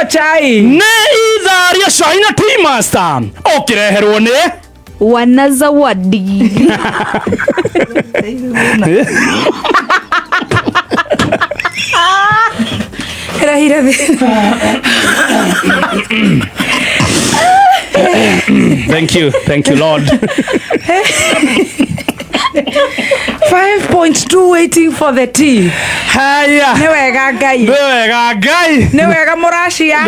chai ne idharia chai na tea master okireherwo ni Wanazawadi. Thank you Lord. 5.2 waiting for the tea. Haya. Newega gai. Newega Murashia.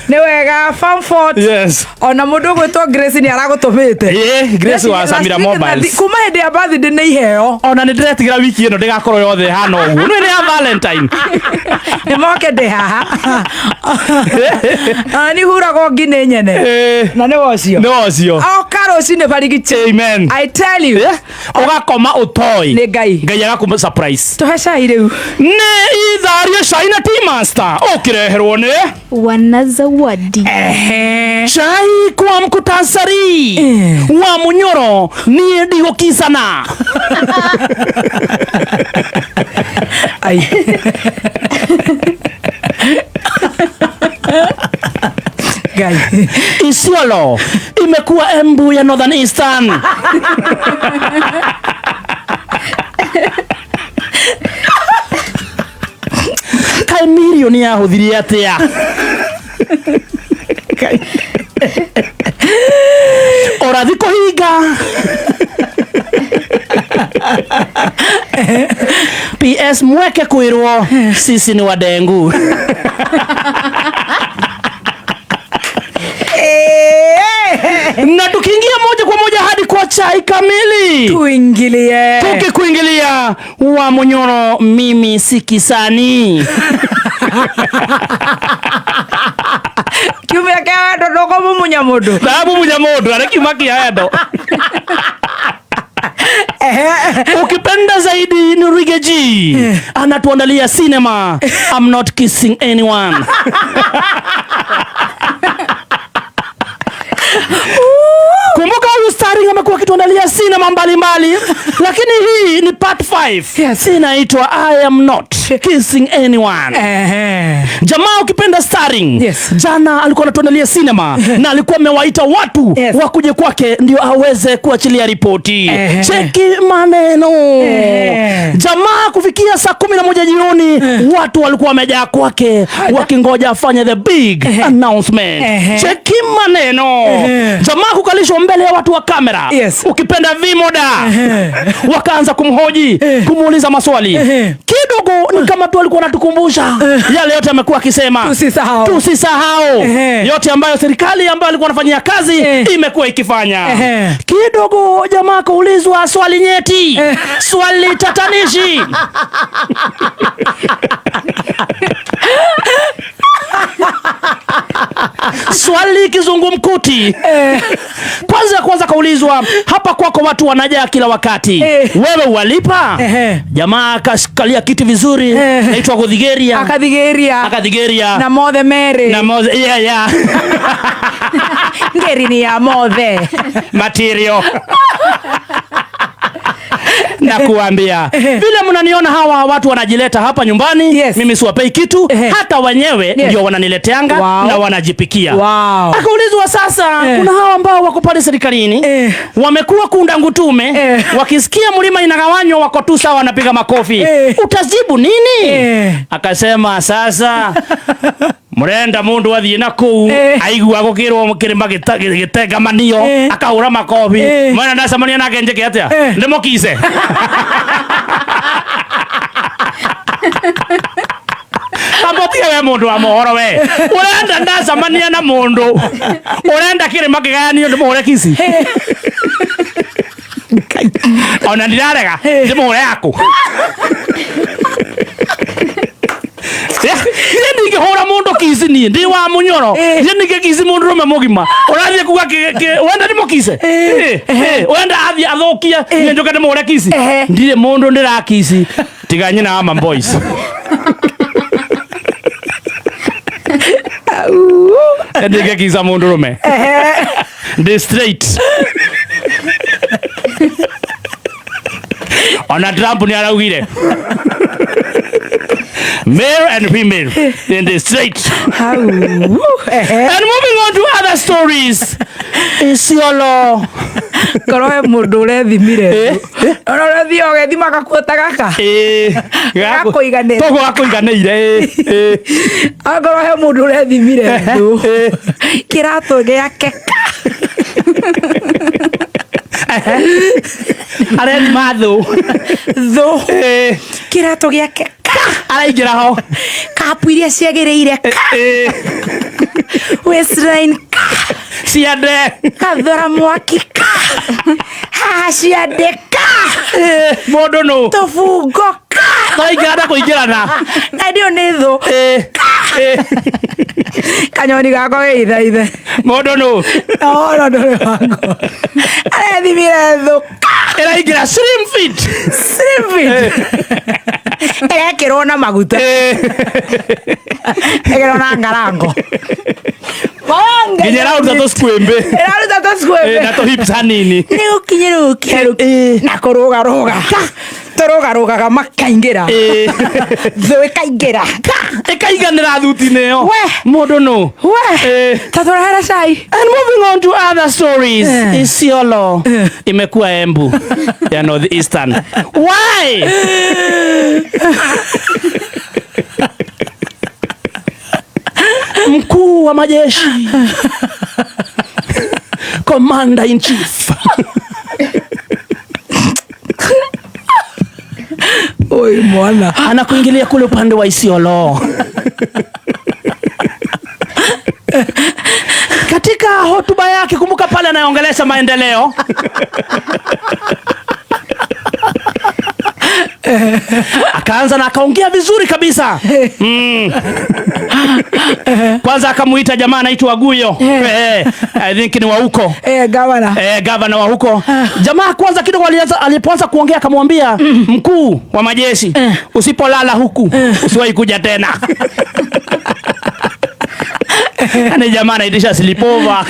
Newega Famfort. Yes. Ona mundu gwitwo Grace ni aragutumite. Grace wa Samira Mobiles. Kuma hende ya birthday ni iheo. Ona ni ndĩretigira wiki ĩno ndigakorwo yothe hana ũguo. Nĩ ya Valentine. Ni moke ndi haha. Ni hurago ngine nyene. Na ni wocio. O karoci ni barigiti. Amen. I tell you. Ugakoma utoi. Ni Ngai. Ngai agakupa surprise. Tuhe cai riu. Ni idharia chai na tea master. Okireherwo ni Wanazawadi. Chai kwa mkutasari wa Munyoro ni ndigukizana. Ai. Gai. Isiolo imekuwa Embu ya Northern Eastern. Kai milioni ya hudhiria atia. Orathi kuhinga. PS mweke kwirwo sisi ni wadengu. Na tukiingia moja kwa moja hadi kwa chai kamili. Tuingilie. Tukikuingilia wa Munyoro mimi si kisani. Kiumia kia ndo dogo Munyamodo. Sababu Munyamodo anakiuma kiado. Ukipenda zaidi ni Rigeji anatuandalia cinema I'm not kissing anyone. Kumbuka huyu starring amekuwa akituandalia cinema mbalimbali, lakini hii ni part 5. Yes. Inaitwa I am not kissing anyone. Jamaa ukipenda starring. Yes. Jana alikuwa anatuandalia cinema na alikuwa amewaita watu wakuje kwake ndio aweze kuachilia ripoti. Cheki maneno. Jamaa kufikia saa 11 jioni watu walikuwa wamejaa kwake wakingoja afanye the big announcement. Cheki maneno. Jamaa kukalishwa mbele ya watu wa kamera. Ukipenda vimoda. Wakaanza kumhoji, kumuuliza maswali. Kidogo ni kama tu alikuwa anatukumbusha yale yote amekuwa akisema. Tusisahau. Yote ambayo serikali ambayo alikuwa anafanyia kazi imekuwa ikifanya. Kidogo jamaa kaulizwa swali nyeti. Swali tatanishi. Swali kizungumkuti. Kwanza kaulizwa hapa kwako watu wanajaa kila wakati. Wewe walipa? Jamaa akashikalia kiti vizuri. Naitwa Gothigeria. Akathigeria. Na Mothe Mary. Yeah. Ngeri ni ya Mothe. Material. Na kuambia vile mnaniona hawa watu wanajileta hapa nyumbani, mimi siwapei kitu, hata wenyewe ndio wananileteanga na wanajipikia. Akaulizwa sasa kuna hawa ambao wako pale serikalini wamekuwa kunda ngutume wakisikia mlima inagawanywa wako tu sawa wanapiga makofi. Utajibu nini? Akasema sasa murenda mundu athie na kuu aigua gukirwo mukirima gitega manio akahura makofi mwana ndacamania nake njeke atia ndimukise. Ambotiga we mundu wa mohoro we urenda ndacamania na mundu urenda kirima kigayanio ndimuhure kisi. Ona ndirarega ndimuhure yaku. Nige hora mundu kisi ni ndi wa Munyoro nige kisi mundu rume mugima urathie kuga wenda ndimukise wenda athia athokia njoke ndimuhure kisi ndire mundu ndirakisi tiga nyina ama boys. Ndige kisa mundu rume ndi straight. Ona Trump ni araugire Male and female in the street. And moving on to other stories. Isiolo. Koroe mundu urethimire. Ona urethi ogethima gakuota gaka. Gakuiganira. Togo gakuiganire. Akorohe mundu urethimire ndu. Kirato giake. Areni mathu. Thu. Kirato giake. Araingira ho. Kapu iria ciagiriire. Westline. Ciande. Kathora mwaki. Ciande. Mundu nu. Tofungo. Naingirana kuingirana. Na ndio nĩ thu. Kanyoni gako geithaithe. Mundu nu. No ndũrĩ wangu. Arethimire thu. Ĩraingira slim fit. Slim fit. Ekĩrwo na maguta. Ekĩrwo na ngarango. Nginya rauta to skwembe. Rauta to skwembe. Na to hips hanini. Nĩ ũkinyĩrũkia na kũrũgarũga. Tũrũgarũgaga makaingĩra. Thũ ĩkaingĩra. Ĩkaiganĩra thuti-inĩ ĩyo. Mũndũ nũ. Ta tũrehere cai. And moving on to other stories. Isiolo imekuwa Embu ya North Eastern. Why? Mkuu wa majeshi Commander in Chief Oi mwana anakuingilia kule upande wa Isiolo. Katika hotuba yake, kumbuka pale anaongelesha maendeleo. Akaanza na akaongea vizuri kabisa. Kwanza akamuita jamaa anaitwa Guyo. I think ni wa huko. Governor wa huko. Jamaa kwanza kidogo alipoanza kuongea akamwambia, mkuu wa majeshi, usipolala huku usiwahi kuja tena. Ani jamaa anaitisha sleepover.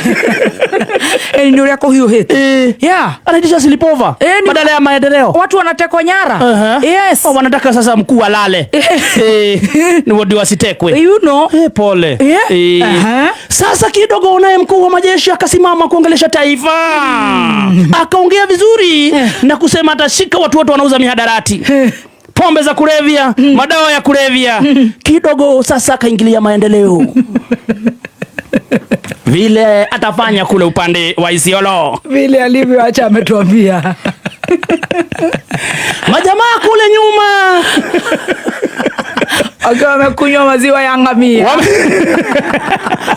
Ni ule kuhiuhete. Anaitisha sleepover badala ya maendeleo. Watu wanatekwa nyara. Yes. Wanataka sasa mkuu alale. Ni wodi wasitekwe. You know. Pole. Sasa kidogo unaye mkuu wa majeshi akasimama kuongelesha taifa. Akaongea vizuri na kusema atashika watu wote wanauza mihadarati. Pombe za kulevya, madawa ya kulevya. Kidogo sasa akaingilia maendeleo. Vile atafanya kule upande wa Isiolo. Vile alivyoacha ametuambia. Majamaa kule nyuma akiwa wamekunywa maziwa ya ngamia.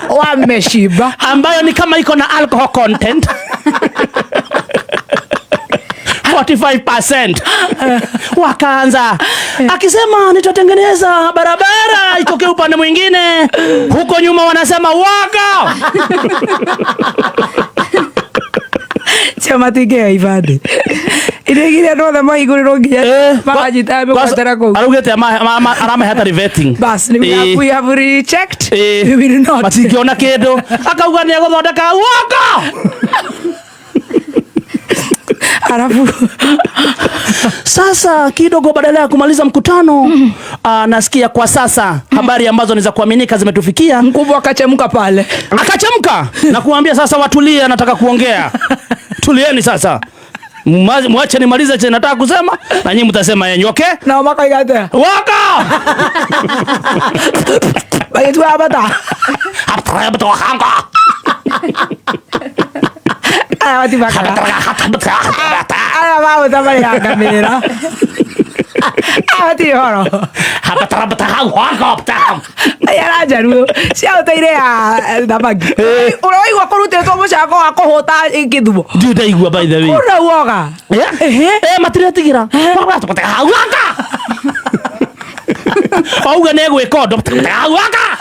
Wameshiba. Ambayo ni kama iko na alcohol content. 45%. Wakaanza akisema nitatengeneza barabara itoke upande mwingine. Huko nyuma wanasema waka. Chama tige ibade. Ile ndo na maiguriro ngia. Magajita mekatera ko. Arugete arama hatari vetting. Bas ni we have rechecked. We will not. Matikiona kido. Akauga ni agothondeka waka. Arafu sasa kidogo badala ya kumaliza mkutano nasikia kwa sasa habari ambazo ni za kuaminika zimetufikia. Mkubwa akachemka pale. Akachemka na kuambia sasa watulie, nataka kuongea. Tulieni sasa. Mwache nimalize chenye nataka kusema na nyinyi mtasema yenyu, okay? Na maka igate. Waka! Bagi tu abata. Hapa betul hanga. Wati bakala. Mau tambah ya kamera. Wati horo. Hapa hanga betul. Ya aja dulu. Siapa tahu dia dabagi. Orang itu aku rute tu macam aku hota gitu. Dia igua by the way. Orang waka. Materi tigira. Betul hanga. Auga nego ekodo betul hanga.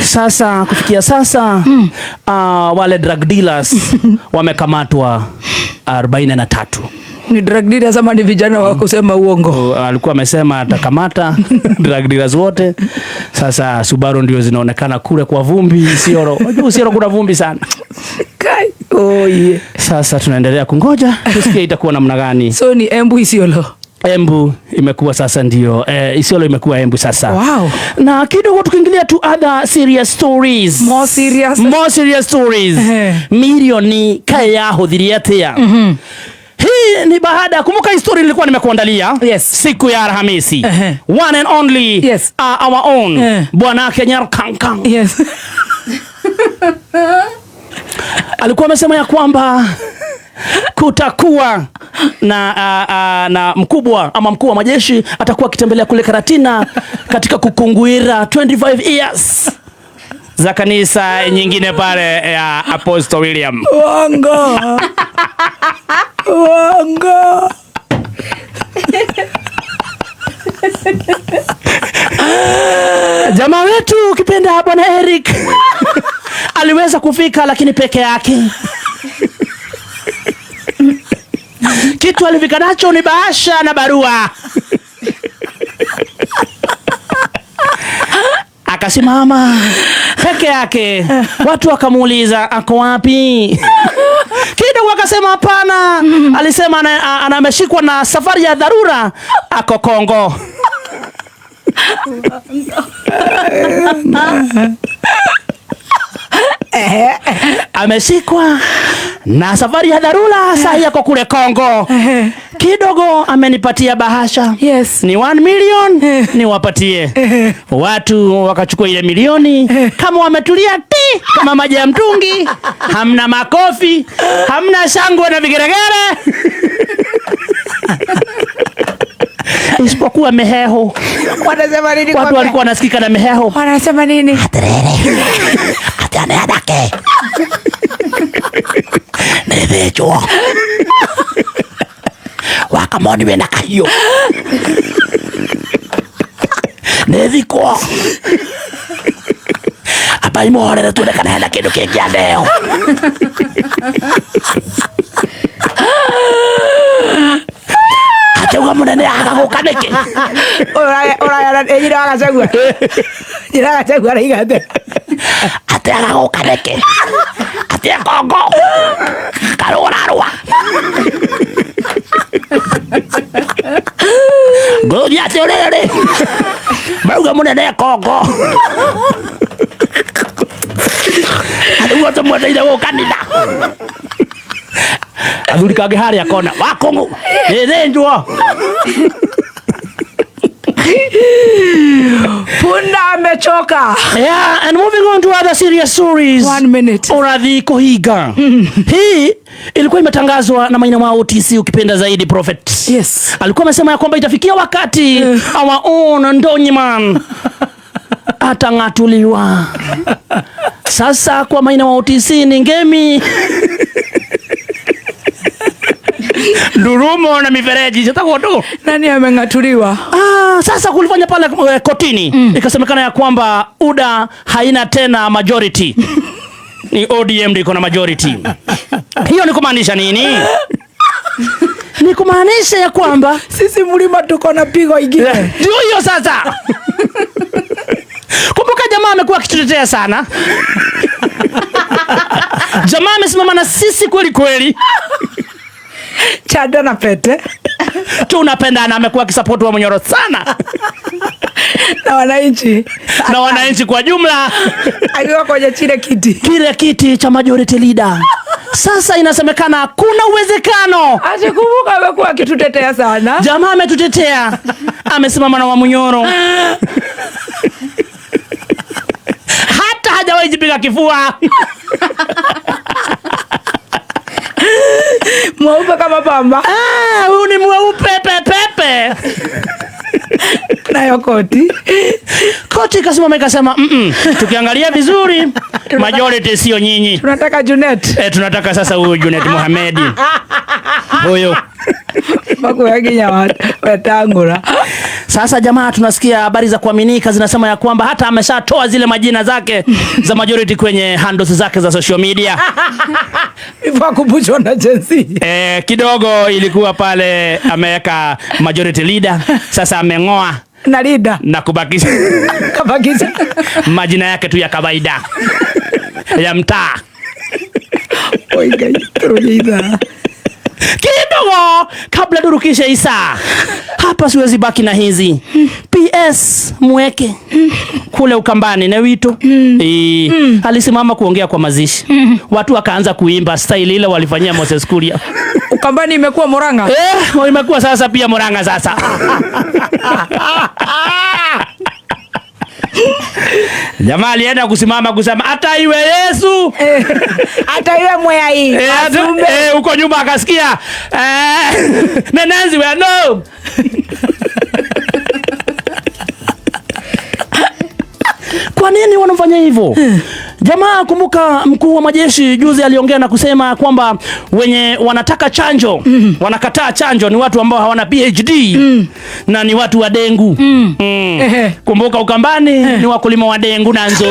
Sasa kufikia sasa wale drug dealers wamekamatwa 43. Ni drug dealers ama ni vijana wa kusema uongo? Alikuwa amesema atakamata drug dealers wote. Sasa Subaru ndio zinaonekana kule kwa vumbi Isiolo. Unajua Isiolo kuna vumbi sana. Oh yeah. Sasa tunaendelea kungoja tusikie itakuwa namna gani. So ni Embu Isiolo. Embu imekuwa sasa ndio Isiolo imekuwa Embu sasa. Wow. Na kidogo tukiingilia to other serious stories. More serious stories. Milioni kaya hudhiria tia. Hii ni baada, kumbuka historia nilikuwa nimekuandalia. Yes. Siku ya Alhamisi. One and only. Yes. Our own. Bwana Kenya Kankang. Yes. Alikuwa amesema ya kwamba kutakuwa na mkuu wa majeshi atakuwa akitembelea kule Karatina katika kukunguira 25 years za kanisa nyingine pale ya Apostle William. Uongo. Jamaa wetu ukipenda Bwana Eric aliweza kufika lakini peke yake. Kitu alifika nacho ni bahasha na barua. Akasimama peke yake. Watu wakamuuliza ako wapi? Kidogo akasema hapana. Alisema ameshikwa na safari ya dharura, ako Kongo. Ameshikwa na safari ya dharura, sasa yako kule Kongo. Kidogo amenipatia bahasha. Yes. Ni 1 million niwapatie. Watu wakachukua ile milioni kama wametulia kama maji ya mtungi. Hamna makofi, hamna shangwe na vigeregere. Isipokuwa meheho. Wanasema nini? Watu walikuwa wanasikika na meheho. Wanasema nini? Atanedake. Nevecho. Wakamoni wena kayo. Neviko. Apa imore na tude kana kido kekia leo. Atewa munene akagukaneke. Ora ejira agachagua. Ejira agachagua rigate. Ate akagukaneke. Ate Kongo. Karorarwa. Godia teorere. Bauga munene Kongo. Aduwa to mwana ida wokanida. Aduri kage hari akona wa Kongo. Nenjwa. Punda amechoka. Yeah, and moving on to other serious stories. 1 minute. Oradhi Kohiga. Hii ilikuwa imetangazwa na Maina wa OTC ukipenda zaidi Prophet. Yes. Alikuwa amesema ya kwamba itafikia wakati our own Ndonyiman atangatuliwa. Sasa kwa Maina wa OTC ni ngemi. Ndurumo na mifereji sitakuwa tu. Nani amengatuliwa? Sasa kulifanya pale kotini ikasemekana ya kwamba UDA haina tena majority. Ni ODM ndio iko na majority. Hiyo ni kumaanisha nini? Ni kumaanisha ya kwamba sisi mlima tuko na pigo ingine. Ndio hiyo sasa. Kumbuka jamaa amekuwa akitutetea sana. Jamaa amesimama na sisi kweli kweli. Chada na pete. Tunapendana, amekuwa akisupport wa Munyoro sana. Na wananchi kwa jumla. Akiwa kwenye kile kiti cha majority leader. Sasa inasemekana kuna uwezekano. Kumbuka amekuwa akitutetea sana. Jamaa ametutetea. Amesimama na wa Munyoro. Hata hajawahi jipiga kifua. Mweupe kama pamba. Huyu ni mweupe pepe. Nayo koti ikasema tukiangalia vizuri majority sio nyinyi. Tunataka Junet. Tunataka sasa huyu Junet Mohamed. Huyo. Bako yaginya watangura. Sasa jamaa tunasikia habari za kuaminika zinasema ya kwamba hata ameshatoa zile majina zake za majority kwenye handles zake za social media. Ifa kubucho na jensi. Kidogo ilikuwa pale ameweka majority leader, sasa amengoa na leader na kubakisha majina yake tu ya kawaida ya mtaa. Oiga, turujiza. Kidogo kabla durukisha Isa hapa siwezi baki na hizi. PS mweke kule Ukambani na wito. Alisimama kuongea kwa mazishi. Watu wakaanza kuimba style ile walifanyia Moses Kuria. Ukambani imekuwa Murang'a. Imekuwa sasa pia Murang'a sasa. Jamaa alienda kusimama kusema hata iwe Yesu. Hata iwe mwea hii. Uko nyuma akasikia. Nenenzi we no. Kwa nini wanafanya hivyo? Jamaa, kumbuka mkuu wa majeshi juzi aliongea na kusema kwamba wenye wanataka chanjo, wanakataa chanjo ni watu ambao hawana PhD na ni watu wa dengu. Kumbuka Ukambani ni wakulima wa dengu na nzo.